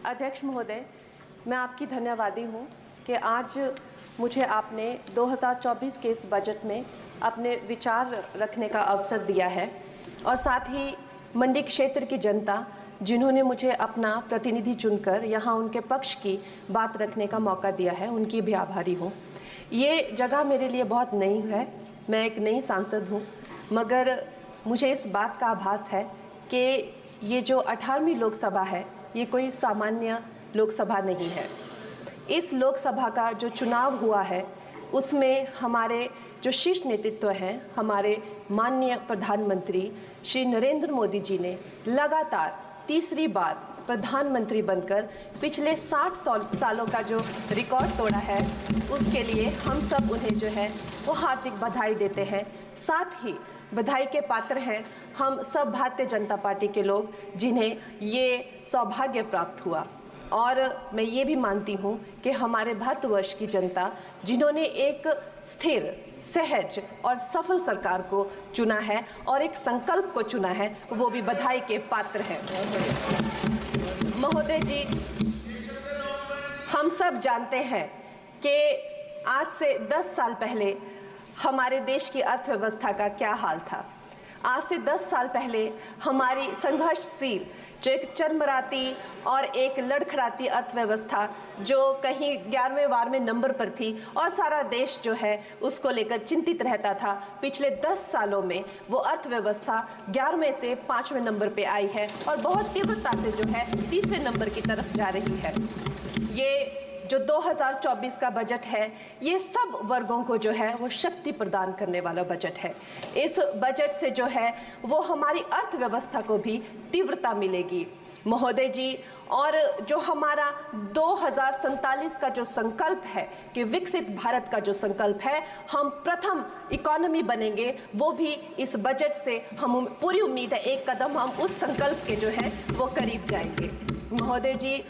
अध्यक्ष महोदय, मैं आपकी धन्यवादी हूँ कि आज मुझे आपने 2024 के इस बजट में अपने विचार रखने का अवसर दिया है और साथ ही मंडी क्षेत्र की जनता जिन्होंने मुझे अपना प्रतिनिधि चुनकर यहाँ उनके पक्ष की बात रखने का मौका दिया है, उनकी भी आभारी हूँ। ये जगह मेरे लिए बहुत नई है, मैं एक नई सांसद हूँ, मगर मुझे इस बात का आभास है कि ये जो 18वीं लोकसभा है ये कोई सामान्य लोकसभा नहीं है। इस लोकसभा का जो चुनाव हुआ है उसमें हमारे जो शीर्ष नेतृत्व हैं, हमारे माननीय प्रधानमंत्री श्री नरेंद्र मोदी जी ने लगातार तीसरी बार प्रधानमंत्री बनकर पिछले 60 सालों का जो रिकॉर्ड तोड़ा है, उसके लिए हम सब उन्हें जो है वो हार्दिक बधाई देते हैं। साथ ही बधाई के पात्र हैं हम सब भारतीय जनता पार्टी के लोग जिन्हें ये सौभाग्य प्राप्त हुआ। और मैं ये भी मानती हूँ कि हमारे भारतवर्ष की जनता जिन्होंने एक स्थिर, सहज और सफल सरकार को चुना है और एक संकल्प को चुना है, वो भी बधाई के पात्र हैं। महोदय जी, हम सब जानते हैं कि आज से 10 साल पहले हमारे देश की अर्थव्यवस्था का क्या हाल था। आज से 10 साल पहले हमारी संघर्षशील जो एक चरमराती और एक लड़खड़ाती अर्थव्यवस्था जो कहीं 11वें-12वें नंबर पर थी और सारा देश जो है उसको लेकर चिंतित रहता था, पिछले 10 सालों में वो अर्थव्यवस्था 11वें से 5वें नंबर पे आई है और बहुत तीव्रता से जो है तीसरे नंबर की तरफ जा रही है। ये जो 2024 का बजट है ये सब वर्गों को जो है वो शक्ति प्रदान करने वाला बजट है। इस बजट से जो है वो हमारी अर्थव्यवस्था को भी तीव्रता मिलेगी महोदय जी। और जो हमारा 2047 का जो संकल्प है कि विकसित भारत का जो संकल्प है, हम प्रथम इकोनॉमी बनेंगे, वो भी इस बजट से हम पूरी उम्मीद है एक कदम हम उस संकल्प के जो है वो करीब जाएंगे। महोदय जी,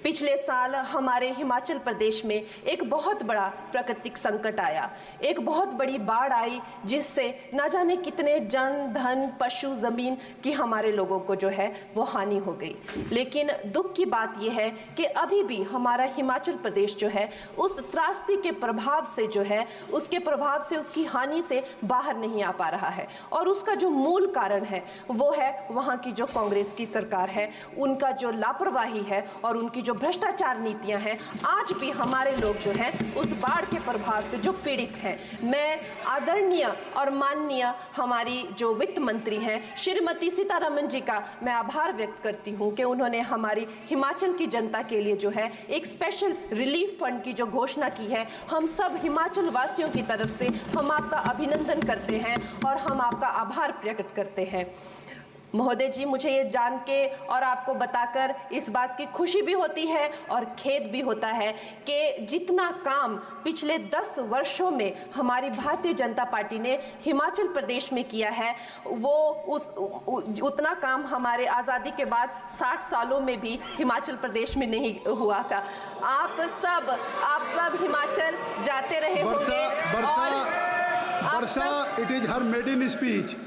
पिछले साल हमारे हिमाचल प्रदेश में एक बहुत बड़ा प्राकृतिक संकट आया, एक बहुत बड़ी बाढ़ आई जिससे ना जाने कितने जन, धन, पशु, ज़मीन की हमारे लोगों को जो है वो हानि हो गई। लेकिन दुख की बात यह है कि अभी भी हमारा हिमाचल प्रदेश जो है उस त्रासदी के प्रभाव से जो है उसके प्रभाव से उसकी हानि से बाहर नहीं आ पा रहा है। और उसका जो मूल कारण है वो है वहाँ की जो कांग्रेस की सरकार है, उनका जो लापरवाही है और उनकी जो भ्रष्टाचार नीतियां हैं। आज भी हमारे लोग जो हैं उस बाढ़ के प्रभाव से जो पीड़ित हैं। मैं आदरणीय और माननीय हमारी जो वित्त मंत्री हैं श्रीमती सीतारमण जी का मैं आभार व्यक्त करती हूं कि उन्होंने हमारी हिमाचल की जनता के लिए जो है एक स्पेशल रिलीफ फंड की जो घोषणा की है। हम सब हिमाचल वासियों की तरफ से हम आपका अभिनंदन करते हैं और हम आपका आभार प्रकट करते हैं। महोदय जी, मुझे ये जान के और आपको बताकर इस बात की खुशी भी होती है और खेद भी होता है कि जितना काम पिछले 10 वर्षों में हमारी भारतीय जनता पार्टी ने हिमाचल प्रदेश में किया है वो उतना काम हमारे आज़ादी के बाद 60 सालों में भी हिमाचल प्रदेश में नहीं हुआ था। आप सब हिमाचल जाते रहे होंगे। वर्षा, it is her maiden speech.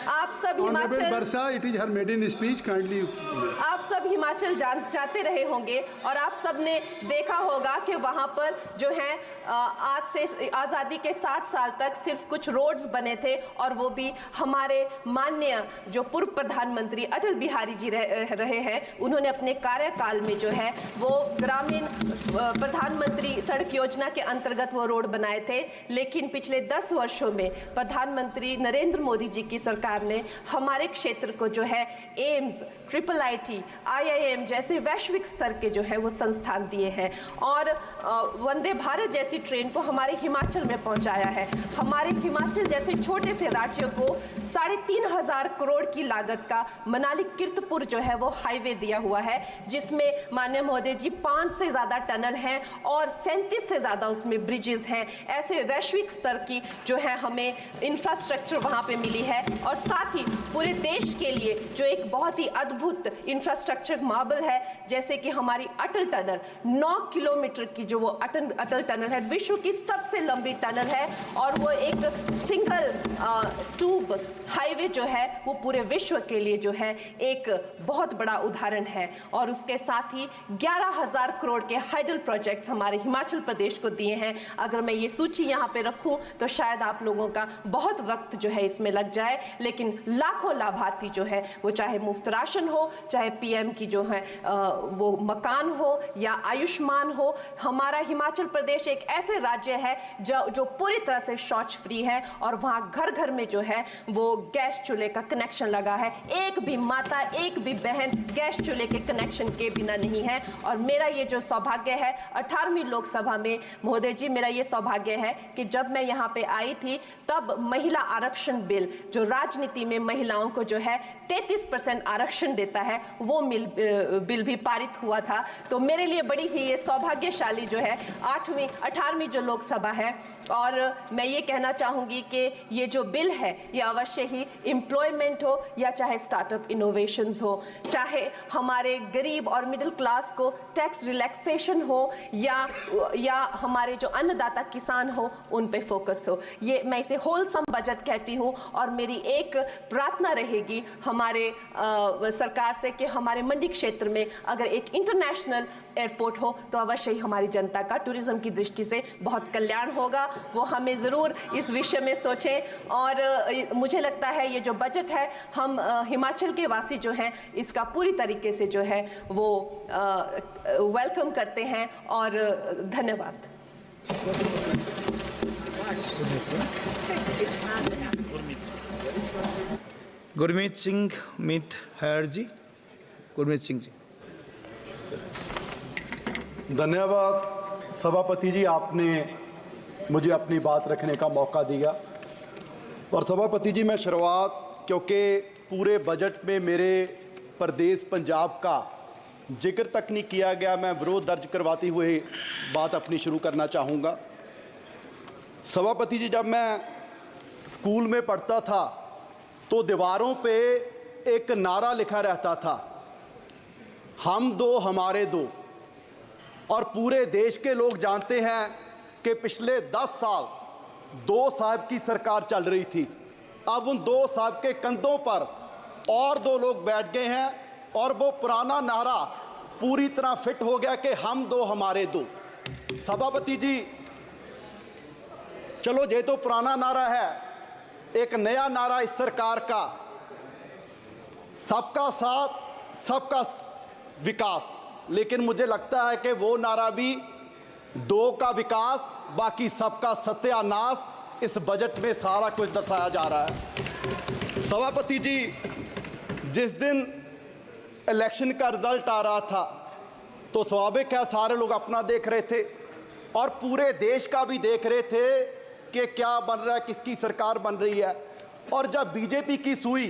आप सब हिमाचल वर्षा, it is her maiden speech. Kindly. आप सब हिमाचल जाते रहे होंगे और आप सब ने देखा होगा कि वहाँ पर जो है आज से आज़ादी के 60 साल तक सिर्फ कुछ रोड्स बने थे और वो भी हमारे माननीय जो पूर्व प्रधानमंत्री अटल बिहारी जी रहे हैं, उन्होंने अपने कार्यकाल में जो है वो ग्रामीण प्रधानमंत्री सड़क योजना के अंतर्गत वो रोड बनाए थे। लेकिन पिछले 10 वर्षों में प्रधानमंत्री नरेंद्र मोदी जी की सरकार ने हमारे क्षेत्र को जो है एम्स, IIT, IIM जैसे वैश्विक स्तर के जो है वो संस्थान दिए हैं और वंदे भारत जैसी ट्रेन को हमारे हिमाचल में पहुंचाया है। हमारे हिमाचल जैसे छोटे से राज्यों को 3,500 करोड़ की लागत का मनाली कीर्तपुर जो है वो हाईवे दिया हुआ है, जिसमें माननीय महोदय जी 5 से ज़्यादा टनल हैं और 37 से ज़्यादा उसमें ब्रिजेस हैं। ऐसे वैश्विक स्तर की जो है हमें इंफ्रास्ट्रक्चर वहाँ पे मिली है और साथ साथ ही पूरे देश के लिए जो एक बहुत ही अद्भुत इंफ्रास्ट्रक्चर मार्बल है, जैसे कि हमारी अटल टनल 9 किलोमीटर की जो वो अटल टनल है, विश्व की सबसे लंबी टनल है और वो एक सिंगल ट्यूब हाईवे जो है वो पूरे विश्व के लिए जो है एक बहुत बड़ा उदाहरण है। और उसके साथ ही 11,000 करोड़ के हाइडल प्रोजेक्ट्स हमारे हिमाचल प्रदेश को दिए हैं। अगर मैं ये सूची यहाँ पे रखूँ तो शायद आप लोगों का बहुत वक्त जो है इसमें लग जाए, लेकिन लाखों लाभार्थी जो है वो चाहे मुफ्त राशन हो, चाहे पीएम की जो है वो मकान हो या आयुष्मान हो। हमारा हिमाचल प्रदेश एक ऐसे राज्य है जो पूरी तरह से शौच फ्री है और वहाँ घर घर में जो है वो गैस चूल्हे का कनेक्शन लगा है। एक भी माता, एक भी बहन गैस चूल्हे के कनेक्शन के बिना नहीं है। और मेरा ये जो सौभाग्य है 18वीं लोकसभा में, महोदय जी, मेरा ये सौभाग्य है कि जब मैं यहाँ पे आई थी तब महिला आरक्षण बिल जो राजनीति में महिलाओं को जो है 33% आरक्षण देता है, वो बिल भी पारित हुआ था। तो मेरे लिए बड़ी ही ये सौभाग्यशाली जो है 18वीं जो लोकसभा है। और मैं ये कहना चाहूँगी कि ये जो बिल है ये अवश्य ही एम्प्लॉयमेंट हो या चाहे स्टार्टअप इनोवेशंस हो, चाहे हमारे गरीब और मिडिल क्लास को टैक्स रिलैक्सेशन हो या हमारे जो अन्नदाता किसान हो उन पे फोकस हो। ये मैं इसे होलसम बजट कहती हूँ। और मेरी एक प्रार्थना रहेगी हमारे सरकार से कि हमारे मंडी क्षेत्र में अगर एक इंटरनेशनल एयरपोर्ट हो तो अवश्य ही हमारी जनता का टूरिज्म की दृष्टि से बहुत कल्याण होगा। वो हमें ज़रूर इस विषय में सोचें। और मुझे लगता है ये जो बजट है हम हिमाचल के वासी जो हैं इसका पूरी तरीके से जो है वो वेलकम करते हैं। और धन्यवाद। गुरमीत सिंह मीत हैर जी। गुरमीत सिंह जी। धन्यवाद सभापति जी, आपने मुझे अपनी बात रखने का मौका दिया। और सभापति जी, मैं शुरुआत, क्योंकि पूरे बजट में मेरे प्रदेश पंजाब का जिक्र तक नहीं किया गया, मैं विरोध दर्ज करवाते हुए बात अपनी शुरू करना चाहूँगा। सभापति जी, जब मैं स्कूल में पढ़ता था तो दीवारों पे एक नारा लिखा रहता था, हम दो हमारे दो। और पूरे देश के लोग जानते हैं कि पिछले 10 साल 2 साहब की सरकार चल रही थी। अब उन 2 साहब के कंधों पर और 2 लोग बैठ गए हैं और वो पुराना नारा पूरी तरह फिट हो गया कि हम दो हमारे दो। सभापति जी, चलो ये तो पुराना नारा है, एक नया नारा इस सरकार का, सबका साथ सबका विकास। लेकिन मुझे लगता है कि वो नारा भी 2 का विकास बाकी सबका सत्यानाश इस बजट में सारा कुछ दर्शाया जा रहा है। सभापति जी, जिस दिन इलेक्शन का रिजल्ट आ रहा था तो स्वाभाविक है सारे लोग अपना देख रहे थे और पूरे देश का भी देख रहे थे कि क्या बन रहा है, किसकी सरकार बन रही है। और जब बीजेपी की सुई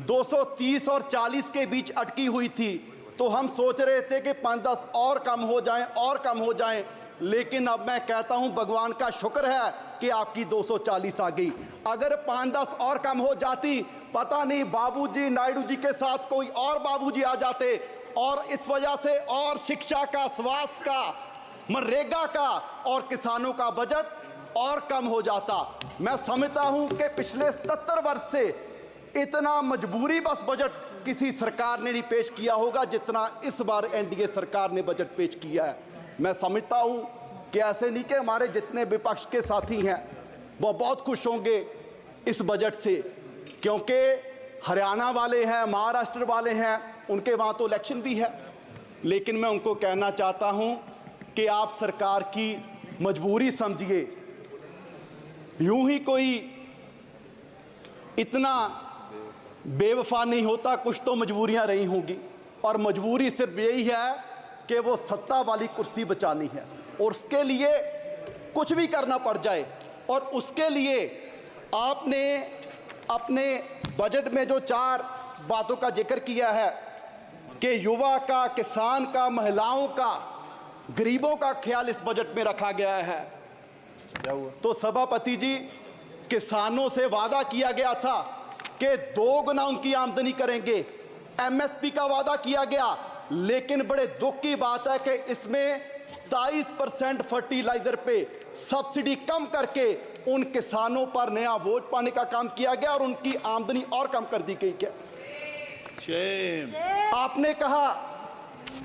230 और 40 के बीच अटकी हुई थी तो हम सोच रहे थे कि 5-10 और कम हो जाएं। लेकिन अब मैं कहता हूं भगवान का शुक्र है कि आपकी 240 आ गई। अगर 5-10 और कम हो जाती, पता नहीं बाबूजी नायडू जी के साथ कोई और बाबूजी आ जाते और इस वजह से और शिक्षा का, स्वास्थ्य का, मनरेगा का और किसानों का बजट और कम हो जाता। मैं समझता हूं कि पिछले 77 वर्ष से इतना मजबूरी बस बजट किसी सरकार ने नहीं पेश किया होगा जितना इस बार एनडीए सरकार ने बजट पेश किया है। मैं समझता हूं कि ऐसे नहीं कि हमारे जितने विपक्ष के साथी हैं वो बहुत खुश होंगे इस बजट से, क्योंकि हरियाणा वाले हैं, महाराष्ट्र वाले हैं, उनके वहाँ तो इलेक्शन भी है। लेकिन मैं उनको कहना चाहता हूं कि आप सरकार की मजबूरी समझिए। यूं ही कोई इतना बेवफा नहीं होता, कुछ तो मजबूरियां रही होंगी और मजबूरी सिर्फ यही है कि वो सत्ता वाली कुर्सी बचानी है और उसके लिए कुछ भी करना पड़ जाए। और उसके लिए आपने अपने बजट में जो 4 बातों का जिक्र किया है कि युवा का, किसान का, महिलाओं का, गरीबों का ख्याल इस बजट में रखा गया है। तो सभापति जी, किसानों से वादा किया गया था कि 2 गुना उनकी आमदनी करेंगे। एमएसपी का वादा किया गया, लेकिन बड़े दुख की बात है कि इसमें 27% फर्टिलाइजर पे सब्सिडी कम करके उन किसानों पर नया बोझ पाने का काम किया गया और उनकी आमदनी और कम कर दी गई। क्या आपने कहा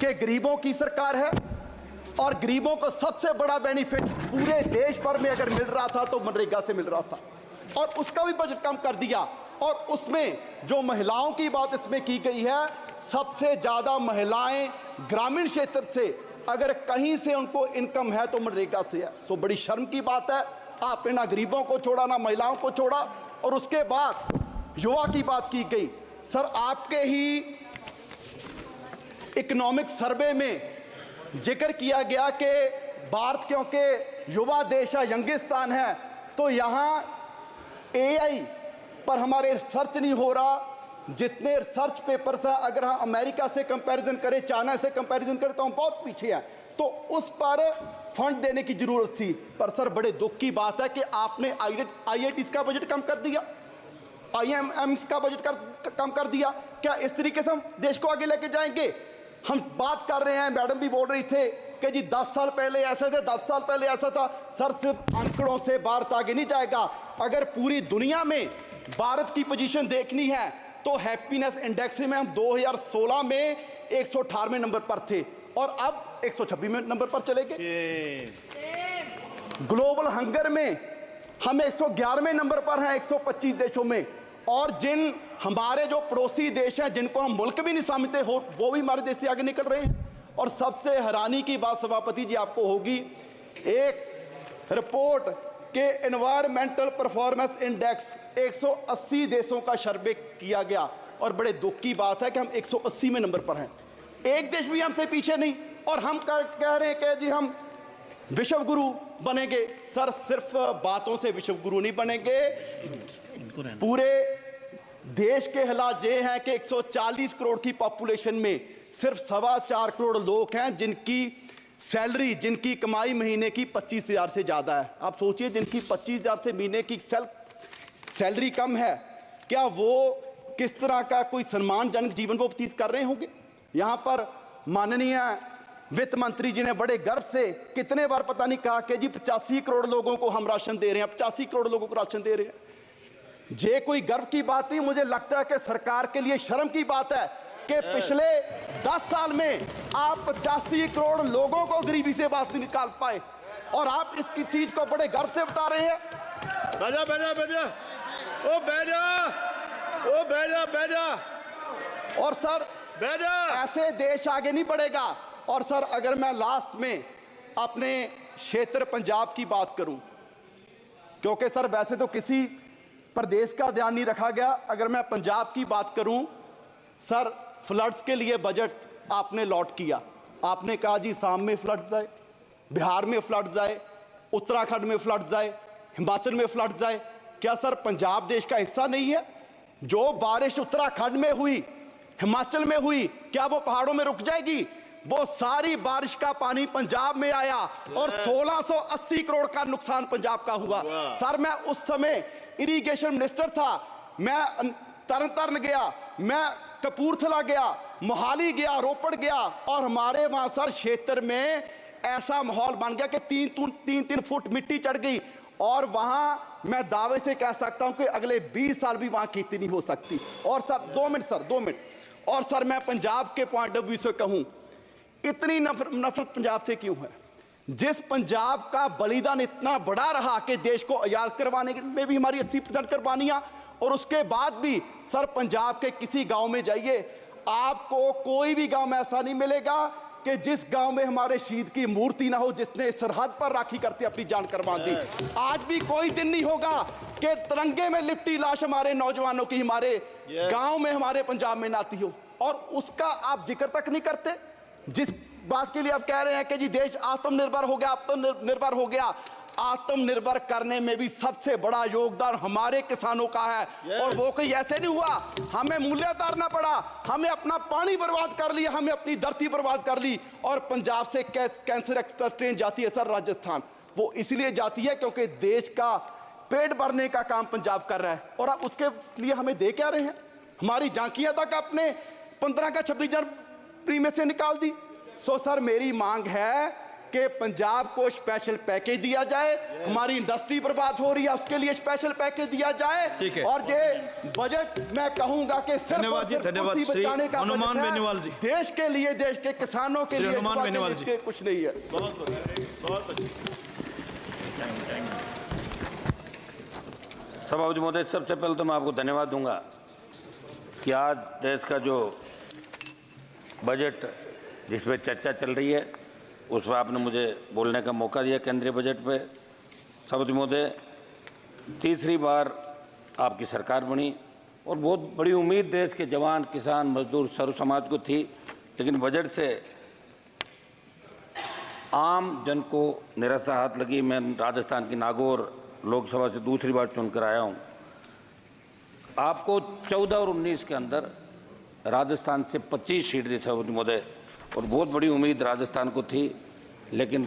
कि गरीबों की सरकार है और गरीबों को सबसे बड़ा बेनिफिट पूरे देश भर में अगर मिल रहा था तो मनरेगा से मिल रहा था, और उसका भी बजट कम कर दिया। और उसमें जो महिलाओं की बात इसमें की गई है, सबसे ज्यादा महिलाएं ग्रामीण क्षेत्र से, अगर कहीं से उनको इनकम है तो मनरेगा से है। सो बड़ी शर्म की बात है, आपने ना गरीबों को छोड़ा ना महिलाओं को छोड़ा। और उसके बाद युवा की बात की गई। सर, आपके ही इकोनॉमिक सर्वे में जिक्र किया गया कि भारत क्योंकि युवा देश है, यंगिस्तान है, तो यहाँ एआई पर हमारे रिसर्च नहीं हो रहा। जितने रिसर्च पेपर्स हैं, अगर हम अमेरिका से कंपैरिजन करें, चाइना से कंपैरिजन करें, तो हम बहुत पीछे हैं। तो उस पर फंड देने की जरूरत थी। पर सर, बड़े दुख की बात है कि आपने आईआईटीज का बजट कम कर दिया, आईएमएम्स का बजट कम कर दिया। क्या इस तरीके से हम देश को आगे लेके जाएंगे? हम बात कर रहे हैं, मैडम भी बोल रही थे कि जी 10 साल पहले ऐसे थे, 10 साल पहले ऐसा था। सर, सिर्फ आंकड़ों से भारत आगे नहीं जाएगा। अगर पूरी दुनिया में भारत की पोजीशन देखनी है तो हैप्पीनेस इंडेक्स में हम 2016 में 118वें नंबर पर थे और अब 126वें नंबर पर चले गए। ग्लोबल हंगर में हम 111वें नंबर पर हैं 125 देशों में। और जिन हमारे जो पड़ोसी देश हैं, जिनको हम मुल्क भी नहीं समझते हो, वो भी हमारे देश से आगे निकल रहे हैं। और सबसे हैरानी की बात सभापति जी आपको होगी, एक रिपोर्ट के एनवायरमेंटल परफॉर्मेंस इंडेक्स 180 देशों का सर्वे किया गया और बड़े दुख की बात है कि हम 180वें नंबर पर हैं। एक देश भी हमसे पीछे नहीं। और हम कह रहे हैं कि जी हम विश्व गुरु बनेंगे। सर, सिर्फ बातों से विश्व गुरु नहीं बनेंगे। पूरे देश के हालात ये हैं कि 140 करोड़ की पॉपुलेशन में सिर्फ 4.25 करोड़ लोग हैं जिनकी सैलरी, जिनकी कमाई महीने की 25,000 से ज़्यादा है। आप सोचिए, जिनकी 25,000 से महीने की सैलरी कम है, क्या वो किस तरह का कोई सम्मानजनक जीवन वो व्यतीत कर रहे होंगे? यहाँ पर माननीय वित्त मंत्री जी ने बड़े गर्व से कितने बार पता नहीं कहा कि जी 85 करोड़ लोगों को हम राशन दे रहे हैं, 85 करोड़ लोगों को राशन दे रहे हैं। ये कोई गर्व की बात नहीं, मुझे लगता है कि सरकार के लिए शर्म की बात है कि पिछले 10 साल में आप 85 करोड़ लोगों को गरीबी से बाहर निकाल पाए और आप इसकी चीज को बड़े गर्व से बता रहे हैं। बैजा बैजा बैजा, ओ बैजा, ओ बैजा बैजा। और सर, बैजा, ऐसे देश आगे नहीं बढ़ेगा। और सर, अगर मैं लास्ट में अपने क्षेत्र पंजाब की बात करूं, क्योंकि सर वैसे तो किसी प्रदेश का ध्यान नहीं रखा गया, अगर मैं पंजाब की बात करूं, सर फ्लड्स के लिए बजट आपने लॉट किया। आपने कहा जी साम में फ्लड्स आए, बिहार में फ्लड्स आए, उत्तराखंड में फ्लड्स आए, हिमाचल में फ्लड्स आए। क्या सर पंजाब देश का हिस्सा नहीं है? जो बारिश उत्तराखंड में हुई, हिमाचल में हुई, क्या वो पहाड़ों में रुक जाएगी? वो सारी बारिश का पानी पंजाब में आया और 1680 करोड़ का नुकसान पंजाब का हुआ। सर, मैं उस समय इरिगेशन मिनिस्टर था, मैं तरन तारण गया, मैं कपूरथला गया, मोहाली गया, रोपड़ गया और हमारे वहां सर क्षेत्र में ऐसा माहौल बन गया कि 3-3 फुट मिट्टी चढ़ गई। और वहां मैं दावे से कह सकता हूं कि अगले 20 साल भी वहां खेती नहीं हो सकती। और सर 2 मिनट। और सर, मैं पंजाब के पॉइंट ऑफ व्यू से कहूं, इतनी नफरत पंजाब से क्यों है? जिस पंजाब का बलिदान इतना बड़ा रहा कि देश को आजाद करवाने में भी हमारी 80% कुर्बानियां, और उसके बाद भी सर पंजाब के किसी गांव में जाइए, आपको कोई भी गांव में ऐसा नहीं मिलेगा कि जिस गांव में हमारे शहीद की मूर्ति ना हो, जिसने सरहद पर राखी करते अपनी जान कुर्बान दी। आज भी कोई दिन नहीं होगा कि तिरंगे में लिपटी लाश हमारे नौजवानों की हमारे गांव में, हमारे पंजाब में ना आती हो, और उसका आप जिक्र तक नहीं करते। जिस बात के लिए आप कह रहे हैं कि जी देश आत्मनिर्भर हो गया, आत्मनिर्भर हो गया, आत्मनिर्भर करने में भी सबसे बड़ा योगदान हमारे किसानों का है। और वो कोई ऐसे नहीं हुआ, हमें मूल्य उतारना पड़ा, हमें अपना पानी बर्बाद कर लिया, हमें अपनी धरती बर्बाद कर ली। और पंजाब से कैंसर एक्सप्रेस ट्रेन जाती है सर राजस्थान, वो इसलिए जाती है क्योंकि देश का पेट भरने का काम पंजाब कर रहा है, और आप उसके लिए हमें दे क्या रहे हैं? हमारी झांकियां तक आपने 15 का 26 जनवरी में से निकाल दी। सो सर, मेरी मांग है कि पंजाब को स्पेशल पैकेज दिया जाए। हमारी इंडस्ट्री बर्बाद हो रही है, उसके लिए स्पेशल पैकेज दिया ठीक जाए। है। और ये बजट मैं कहूंगा कि सिर्फ धन्यवाद और जी, सिर्फ धन्यवाद कुर्सी श्री बचाने का हनुमान बजट है। बेनीवाल जी। देश के लिए, देश के किसानों के श्री लिए, हनुमान युवा के बेनीवाल लिए जी। इसके कुछ नहीं है। सभापति महोदय, सबसे पहले तो मैं आपको धन्यवाद दूंगा कि आज देश का जो बजट जिस पे चर्चा चल रही है उस पर आपने मुझे बोलने का मौका दिया केंद्रीय बजट पे। सभापति महोदय, तीसरी बार आपकी सरकार बनी और बहुत बड़ी उम्मीद देश के जवान, किसान, मजदूर, सर्व समाज को थी, लेकिन बजट से आम जन को निराशा हाथ लगी। मैं राजस्थान की नागौर लोकसभा से दूसरी बार चुनकर आया हूं। आपको 14 और 19 के अंदर राजस्थान से 25 सीट दी सभापति महोदय, और बहुत बड़ी उम्मीद राजस्थान को थी, लेकिन